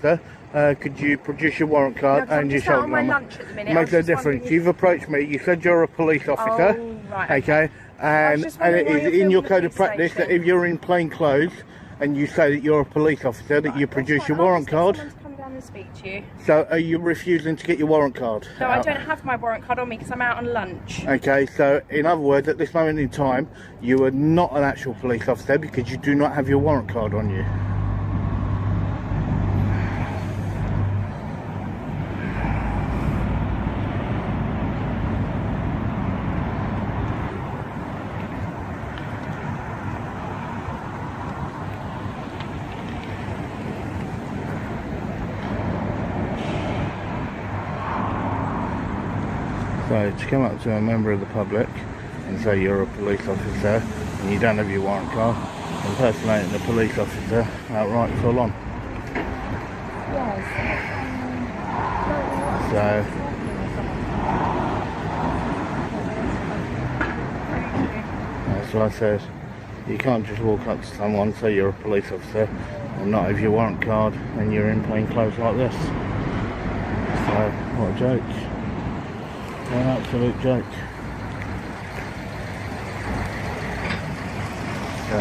officer, could you produce your warrant card and your shoulder number? I'm just out on my lunch at the minute. Makes no difference. You've approached me. You said you're a police officer. Oh, right. Okay. And it is in your code of practice that if you're in plain clothes and you say that you're a police officer, that you produce your warrant card. To come down and speak to you. So are you refusing to get your warrant card? No, I don't have my warrant card on me because I'm out on lunch. Okay, so in other words, at this moment in time, you are not an actual police officer because you do not have your warrant card on you. So to come up to a member of the public and say you're a police officer and you don't have your warrant card, impersonating the police officer outright full on. Yes. So that's what I said. You can't just walk up to someone and say you're a police officer and not have your warrant card and you're in plain clothes like this. So what a joke. An absolute joke. So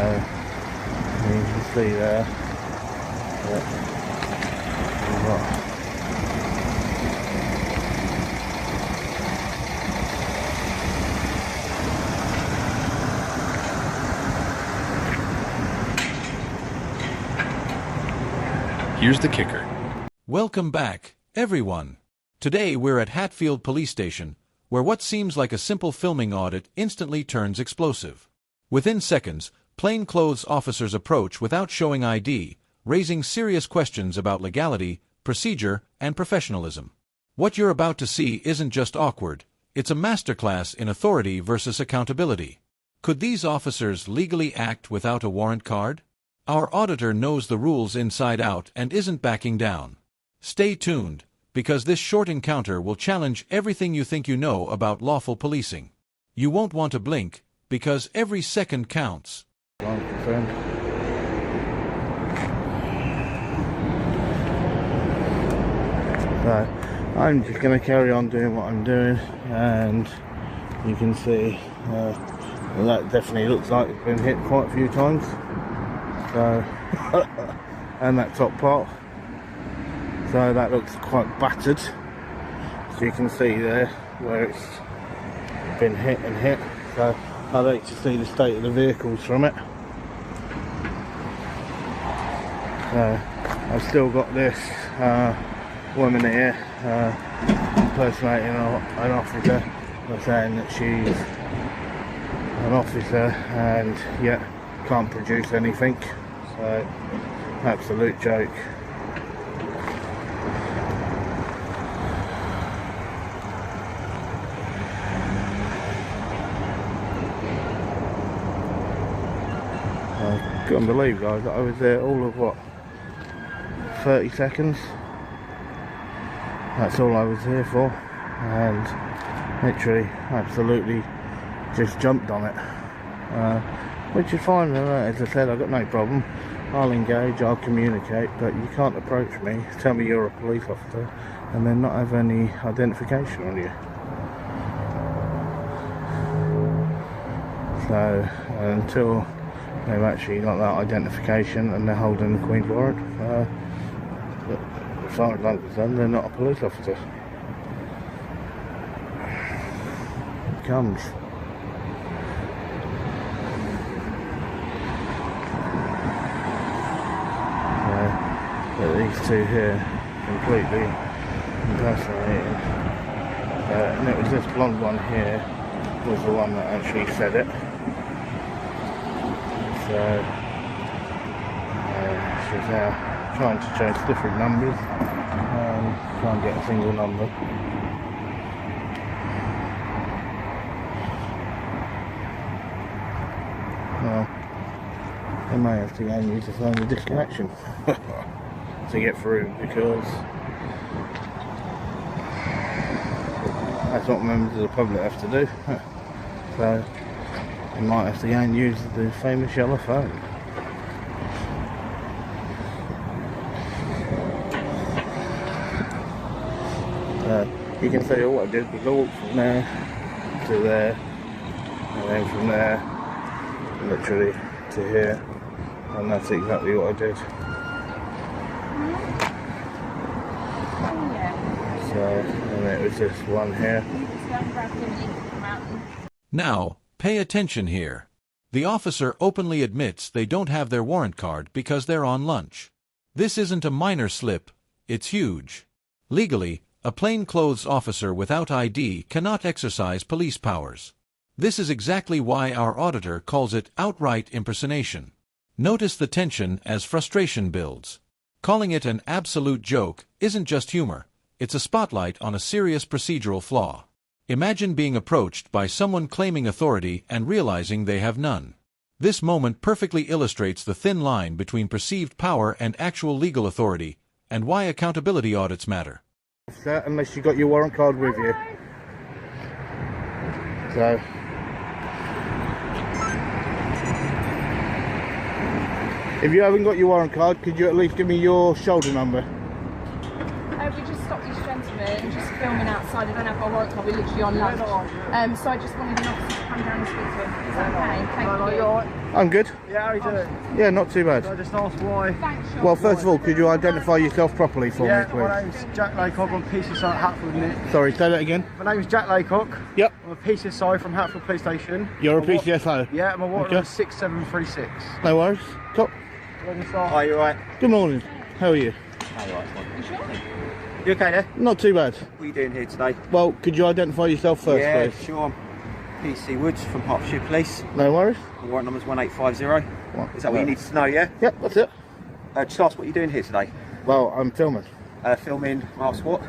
you can see there that Here's the kicker. Welcome back, everyone. Today we're at Hatfield Police Station, where what seems like a simple filming audit instantly turns explosive. Within seconds, plainclothes officers approach without showing ID, raising serious questions about legality, procedure, and professionalism. What you're about to see isn't just awkward, it's a masterclass in authority versus accountability. Could these officers legally act without a warrant card? Our auditor knows the rules inside out and isn't backing down. Stay tuned, because this short encounter will challenge everything you think you know about lawful policing. You won't want to blink, because every second counts. So I'm just going to carry on doing what I'm doing, and you can see that definitely looks like it's been hit quite a few times. So and that top part, so that looks quite battered. So you can see there where it's been hit and hit. So I'd like to see the state of the vehicles from it. So I've still got this woman here impersonating an officer by saying that she's an officer and yet can't produce anything. So absolute joke. I couldn't believe, guys, that I was there all of what, 30 seconds. That's all I was here for, and literally absolutely just jumped on it, which is fine. As I said, I've got no problem. I'll engage, I'll communicate, but you can't approach me, tell me you're a police officer, and then not have any identification on you. So until they've actually got that identification and they're holding the Queen's warrant, as far as I'm concerned, they're not a police officer. It comes. But these two here completely impersonating. And it was this blonde one here was the one that actually said it. So she's now trying to change different numbers and can't get a single number. Well, they may have to go and use the phone with disconnection to get through, because that's what members of the public have to do. So they might have to go and use the famous yellow phone. You can see what I did was I walked from there to there, and then from there, literally to here, and that's exactly what I did. So, and it was just one here. Now, pay attention here. The officer openly admits they don't have their warrant card because they're on lunch. This isn't a minor slip, it's huge. Legally, a plainclothes officer without ID cannot exercise police powers. This is exactly why our auditor calls it outright impersonation. Notice the tension as frustration builds. Calling it an absolute joke isn't just humor, it's a spotlight on a serious procedural flaw. Imagine being approached by someone claiming authority and realizing they have none. This moment perfectly illustrates the thin line between perceived power and actual legal authority, and why accountability audits matter. Unless you got your warrant card with you. So, if you haven't got your warrant card, could you at least give me your shoulder number? We just stopped this gentleman just filming outside. I don't have my warrant card, we're literally on lunch. So I just wanted an officer to come down and speak to him. Is that okay? Thank you. Alright? I'm good. Yeah, how are you doing? Yeah, not too bad. I just asked why. Thanks, Sean. Well, first of all, could you identify yourself properly for Yeah, me, please? my name's Jack Laycock, I'm PCSI at Hatfield, Nick. Sorry, say that again. My name's Jack Laycock. Yep. I'm a PCSI from Hatfield Police Station. You're a My wa- PCSO? Yeah, my warrant Okay. number is 6736. No worries. Top. Hi, you alright? Good morning. How are you? You okay there? Not too bad. What are you doing here today? Well, could you identify yourself first, yeah, please? sure. I'm PC Woods from Hertfordshire Police. No worries. My warrant number's 1850. Is that what you need to know, yeah? Yep, that's it. Just ask what you're doing here today. Well, I'm filming. Filming, ask what?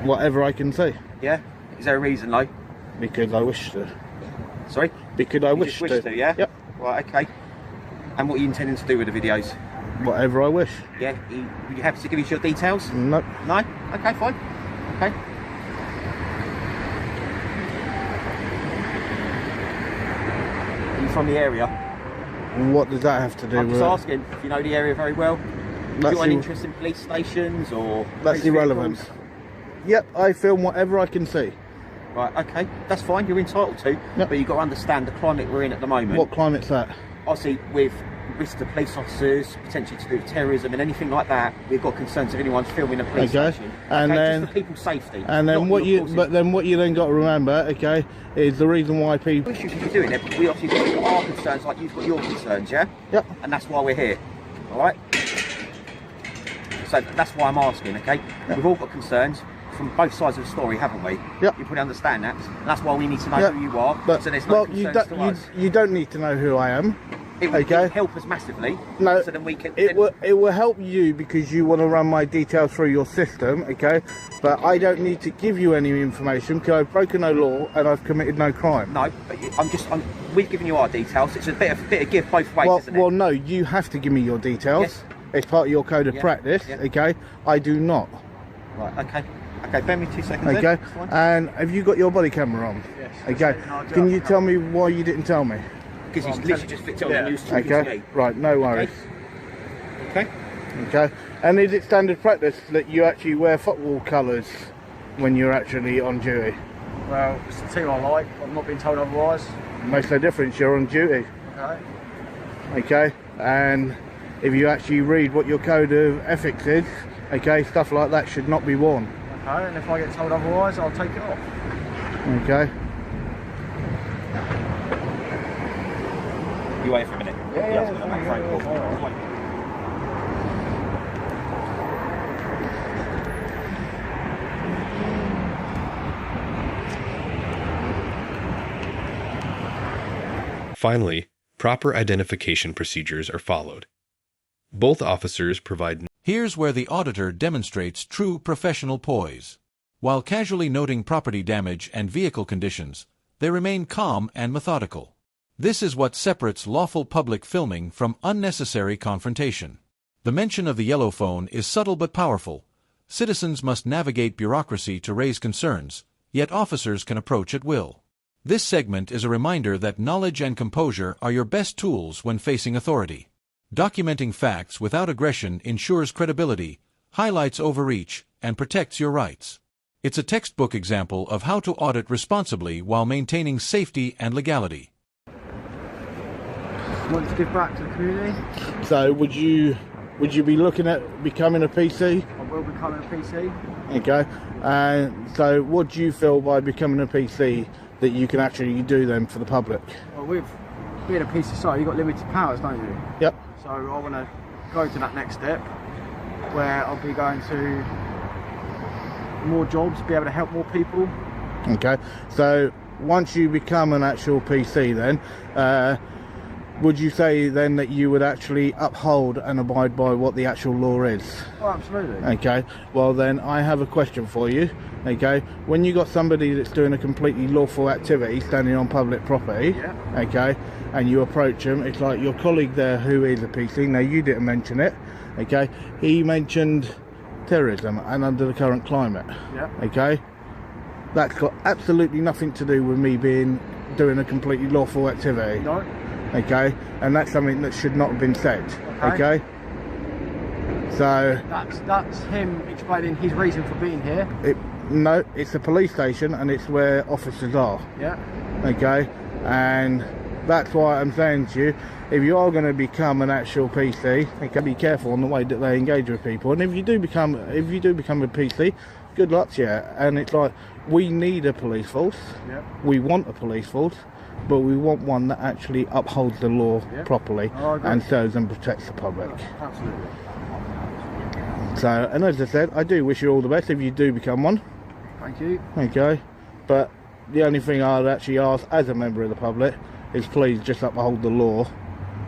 Whatever I can see. Yeah? Is there a reason though? Because I wish to. Sorry? Because I You wish just to, yeah? Yep. Right, okay. And what are you intending to do with the videos? Whatever I wish. Yeah? Are you happy to give us your details? Nope. No? Okay, fine. Okay. Are you from the area? What does that have to do I'm with just it? asking if you know the area very well. Do That's you got an ir- interest in police stations or... That's police irrelevant. vehicles? Yep, I film whatever I can see. Right, okay. That's fine, you're entitled to. Yep. But you've got to understand the climate we're in at the moment. What climate's that? Obviously, with risk to police officers, potentially to do with terrorism and anything like that, we've got concerns if anyone's filming a police Okay. station. And okay, then- just for people's safety. And then not what your you, causes. but then what you then got to remember, okay, is the reason why people. We should be doing it, but we obviously got our concerns like you've got your concerns, yeah? Yep. And that's why we're here, all right? So that's why I'm asking, okay? Yep. We've all got concerns from both sides of the story, haven't we? Yep. You probably understand that, and that's why we need to know Yep. who you are, But so there's no well, concerns to us. you don't need to know who I am. It would okay. help us massively, No, so then we can... It will help you because you want to run my details through your system, okay? But I don't need to give you any information because I've broken no law and I've committed no crime. No, but we've given you our details. It's a bit of give both ways, isn't it? Well, no, you have to give me your details. Yes. It's part of your code of Yeah, practice, yeah. okay? I do not, Right, okay. Okay, bear me 2 seconds then. okay? That's fine. And have you got your body camera on? Yes. Okay. No, Can you tell me why you didn't tell me? Because he's literally just flicked it on the news talking to Okay. me. Right, no worries. Okay. Okay. And is it standard practice that you actually wear football colours when you're actually on duty? Well, it's the team I like. I've not been told otherwise. Makes no difference, you're on duty. Okay. Okay, and if you actually read what your code of ethics is, okay, stuff like that should not be worn. Okay, and if I get told otherwise, I'll take it off. Okay. You wait for a minute. Yeah, I'm make a phone call. Finally, proper identification procedures are followed. Both officers provide. Here's where the auditor demonstrates true professional poise. While casually noting property damage and vehicle conditions, they remain calm and methodical. This is what separates lawful public filming from unnecessary confrontation. The mention of the yellow phone is subtle but powerful. Citizens must navigate bureaucracy to raise concerns, yet officers can approach at will. This segment is a reminder that knowledge and composure are your best tools when facing authority. Documenting facts without aggression ensures credibility, highlights overreach, and protects your rights. It's a textbook example of how to audit responsibly while maintaining safety and legality. Want to give back to the community? So would you be looking at becoming a PC? I will become a PC. Okay. And so what do you feel by becoming a PC that you can actually do then for the public? Well, with being a PC site, you've got limited powers, don't you? Yep. So I want to go to that next step where I'll be going to more jobs, be able to help more people. Okay. So once you become an actual PC then, would you say then that you would actually uphold and abide by what the actual law is? Oh, absolutely. Okay, well then I have a question for you. Okay, when you got somebody that's doing a completely lawful activity standing on public property, Yeah. okay, and you approach them, it's like your colleague there who is a PC, now you didn't mention it, okay, he mentioned terrorism and under the current climate, Yeah. okay, that's got absolutely nothing to do with me doing a completely lawful activity. No. Okay, and that's something that should not have been said. Okay. Okay, so That's him explaining his reason for being here. no, it's a police station and it's where officers are. Yeah. Okay, and that's why I'm saying to you, if you are going to become an actual PC, okay, be careful on the way that they engage with people. And if you do become a PC, good luck to you. And it's like, we need a police force. Yeah. We want a police force, but we want one that actually upholds the law properly and serves and protects the public. Absolutely. So, and as I said, I do wish you all the best if you do become one. Thank you. Okay, but the only thing I'd actually ask as a member of the public is please just uphold the law,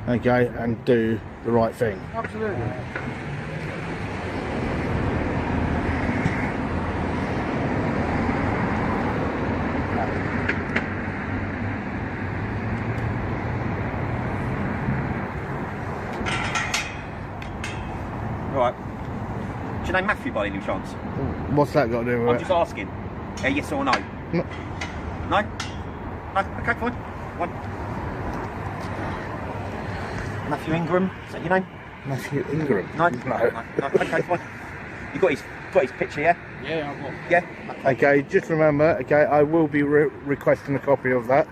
okay, and do the right thing. Absolutely. Right. Do you know Matthew by any chance? What's that got to do with I'm it? just asking. Yes or no? No. No? No? Okay, fine. Fine. Matthew Ingram, is that your name? Matthew Ingram? No? No. No. Okay, fine. You got his picture, yeah? Yeah, I've got. Yeah? Okay, just remember, okay, I will be requesting a copy of that.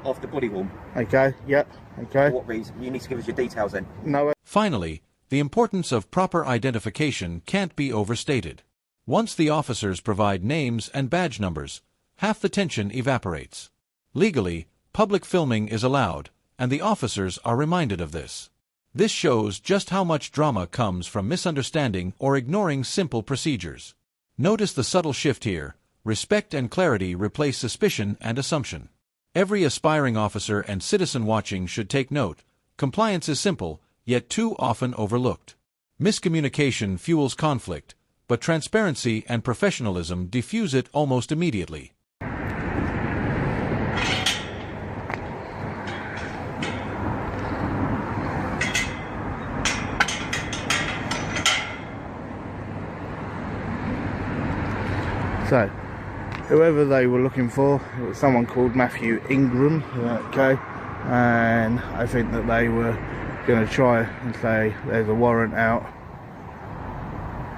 After body warm. Okay, yep, okay. For what reason? You need to give us your details then. No. Finally, the importance of proper identification can't be overstated. Once the officers provide names and badge numbers, half the tension evaporates. Legally, public filming is allowed, and the officers are reminded of this. This shows just how much drama comes from misunderstanding or ignoring simple procedures. Notice the subtle shift here. Respect and clarity replace suspicion and assumption. Every aspiring officer and citizen watching should take note. Compliance is simple, yet too often overlooked. Miscommunication fuels conflict, but transparency and professionalism diffuse it almost immediately. So, whoever they were looking for, it was someone called Matthew Ingram, okay, and I think that they were going to try and say there's a warrant out,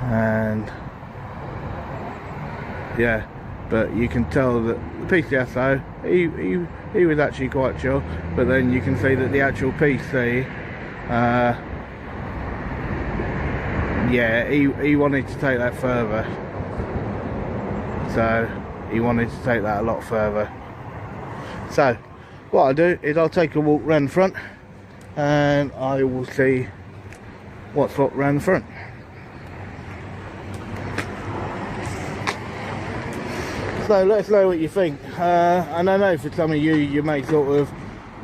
and yeah, but you can tell that the PCSO, he was actually quite chill, but then you can see that the actual PC, yeah, he wanted to take that further. So he wanted to take that a lot further. So what I'll do is I'll take a walk round the front and I will see what's what round the front. So let us know what you think. And I know for some of you may sort of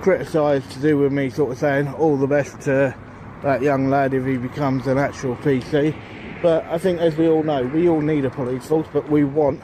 criticise to do with me sort of saying all the best to that young lad if he becomes an actual PC. But I think, as we all know, we all need a police force, but we want